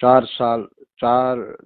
4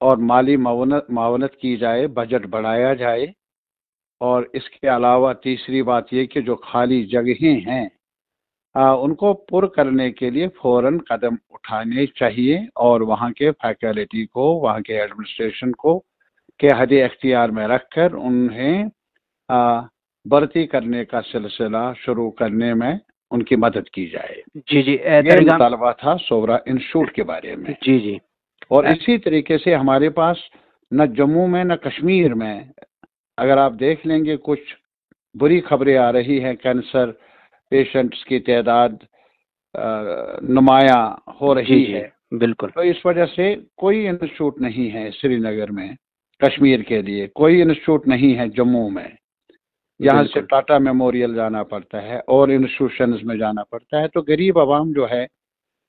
اور مالی معاونت کی جائے، بجٹ بڑھایا جائے، اور اس کے علاوہ تیسری بات یہ کہ جو خالی جگہیں ہیں ان کو پر کرنے کے لیے فوراً قدم اٹھانے چاہیے، اور وہاں کے فیکلٹی کو، وہاں کے ایڈمنسٹریشن کو کہ حد اختیار میں رکھ کر انہیں بھرتی کرنے کا سلسلہ شروع کرنے میں ان کی مدد کی جائے۔ جی جی یہ مطالبہ تھا سورا انسٹیٹیوٹ کے بارے میں۔ جی جی اور اسی طریقے سے ہمارے پاس نہ جموں میں نہ کشمیر میں، اگر آپ دیکھ لیں گے کچھ بری خبریں آ رہی ہیں، کینسر پیشنٹس کی تعداد نمایاں ہو رہی ہے، بالکل۔ تو اس وجہ سے کوئی انسٹیٹیوٹ نہیں ہے سری نگر میں کشمیر کے لیے، کوئی انسٹیٹیوٹ نہیں ہے جموں میں، یہاں سے ٹاٹا میموریل جانا پڑتا ہے اور انسٹیٹیوشنز میں جانا پڑتا ہے، تو غریب عوام جو ہے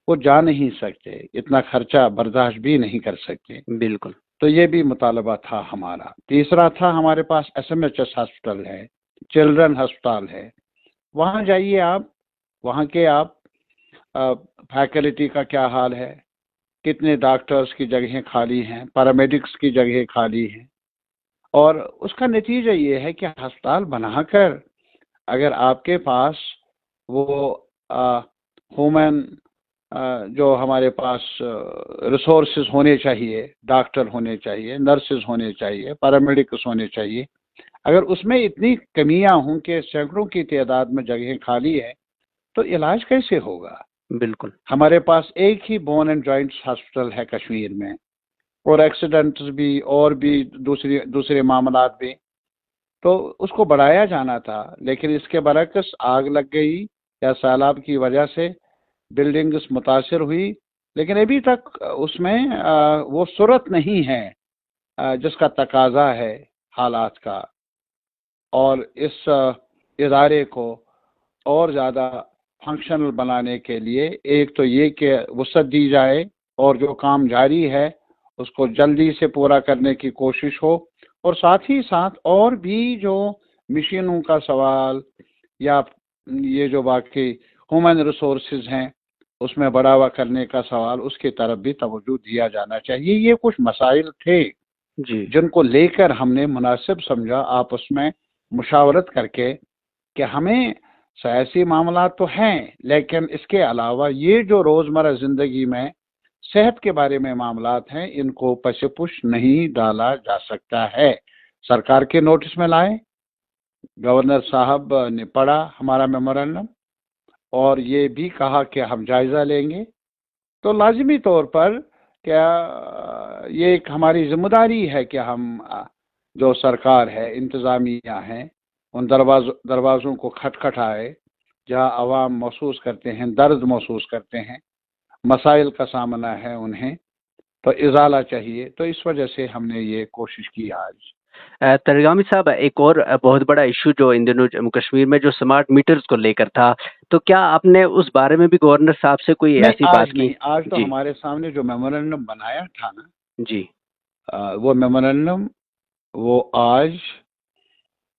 وہ جا نہیں سکتے، اتنا خرچہ برداشت بھی نہیں کر سکتے۔ بالکل۔ تو یہ بھی مطالبہ تھا ہمارا۔ تیسرا تھا ہمارے پاس SMHS ہاسپٹل ہے، چلڈرن ہسپتال ہے، وہاں جائیے آپ، وہاں کے آپ فیکلٹی کا کیا حال ہے، کتنے ڈاکٹرز کی جگہیں خالی ہیں، پیرامیڈکس کی جگہیں خالی ہیں، اور اس کا نتیجہ یہ ہے کہ ہسپتال بنا کر اگر آپ کے پاس وہ ہیومن جو ہمارے پاس ریسورسز ہونے چاہیے، ڈاکٹر ہونے چاہیے، نرسز ہونے چاہیے، پیرامیڈکس ہونے چاہیے، اگر اس میں اتنی کمیاں ہوں کہ سینکڑوں کی تعداد میں جگہیں خالی ہے تو علاج کیسے ہوگا؟ بالکل۔ ہمارے پاس ایک ہی بون اینڈ جوائنٹس ہاسپٹل ہے کشمیر میں، اور ایکسیڈنٹس بھی اور بھی دوسرے معاملات بھی، تو اس کو بڑھایا جانا تھا، لیکن اس کے برعکس آگ لگ گئی یا سیلاب کی وجہ سے بلڈنگز متاثر ہوئی، لیکن ابھی تک اس میں وہ صورت نہیں ہے جس کا تقاضا ہے حالات کا، اور اس ادارے کو اور زیادہ فنکشنل بنانے کے لیے ایک تو یہ کہ وسعت دی جائے اور جو کام جاری ہے اس کو جلدی سے پورا کرنے کی کوشش ہو، اور ساتھ ہی ساتھ اور بھی جو مشینوں کا سوال یا یہ جو باقی ہیومن ریسورسز ہیں اس میں بڑھاوا کرنے کا سوال، اس کی طرف بھی توجہ دیا جانا چاہیے۔ یہ کچھ مسائل تھے جی جن کو لے کر ہم نے مناسب سمجھا آپس میں مشاورت کر کے کہ ہمیں سیاسی معاملات تو ہیں، لیکن اس کے علاوہ یہ جو روزمرہ زندگی میں صحت کے بارے میں معاملات ہیں ان کو پس پش نہیں ڈالا جا سکتا ہے۔ سرکار کے نوٹس میں لائے، گورنر صاحب نے پڑھا ہمارا میمورنڈم اور یہ بھی کہا کہ ہم جائزہ لیں گے، تو لازمی طور پر کیا یہ ایک ہماری ذمہ داری ہے کہ ہم جو سرکار ہے، انتظامیہ ہیں، ان دروازوں کو کھٹکھٹائے جہاں عوام محسوس کرتے ہیں، درد محسوس کرتے ہیں، مسائل کا سامنا ہے انہیں، تو ازالہ چاہیے۔ تو اس وجہ سے ہم نے یہ کوشش کی آج۔ ترگامی صاحب، ایک اور بہت بڑا ایشو جو ان دنوں جموں کشمیر میں جو سمارٹ میٹرز کو لے کر تھا، تو کیا آپ نے اس بارے میں بھی گورنر صاحب سے کوئی ایسی بات کی؟ آج تو ہمارے سامنے جو میمورنڈم بنایا تھا نا جی، وہ میمورنڈم وہ آج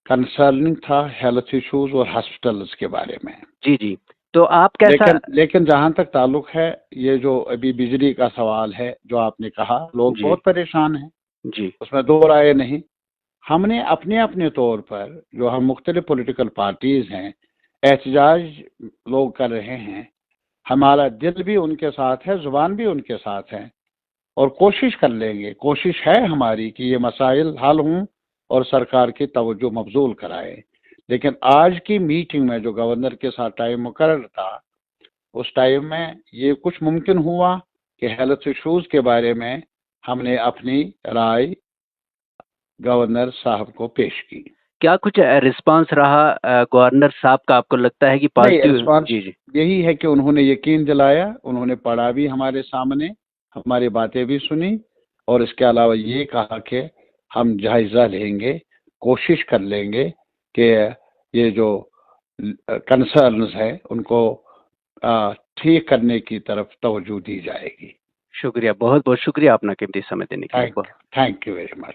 کنسرننگ تھا ہیلتھ ایشوز اور ہاسپٹلز کے بارے میں۔ جی جی، تو آپ کیسا؟ لیکن جہاں تک تعلق ہے یہ جو ابھی بجلی کا سوال ہے جو آپ نے کہا، لوگ بہت پریشان ہیں، جی، اس میں دو رائے نہیں۔ ہم نے اپنے طور پر جو ہم مختلف پولیٹیکل پارٹیز ہیں احتجاج لوگ کر رہے ہیں، ہمارا دل بھی ان کے ساتھ ہے، زبان بھی ان کے ساتھ ہے، اور کوشش کر لیں گے، کوشش ہے ہماری کہ یہ مسائل حل ہوں اور سرکار کی توجہ مبذول کرائے۔ لیکن آج کی میٹنگ میں جو گورنر کے ساتھ ٹائم مقرر تھا، اس ٹائم میں یہ کچھ ممکن ہوا کہ ہیلتھ ایشوز کے بارے میں ہم نے اپنی رائے گورنر صاحب کو پیش کی۔ کیا کچھ رسپانس رہا گورنر صاحب کا؟ آپ کو لگتا ہے کہ پازیٹیو؟ جی جی، یہی ہے کہ انہوں نے یقین دلایا، انہوں نے پڑھا بھی ہمارے سامنے، ہماری باتیں بھی سنی، اور اس کے علاوہ یہ کہا کہ ہم جائزہ لیں گے، کوشش کر لیں گے کہ یہ جو کنسرنز ہیں ان کو ٹھیک کرنے کی طرف توجہ دی جائے گی۔ شکریہ، بہت بہت شکریہ اپنا قیمتی سمے دینے کے لیے۔ Thank you very much.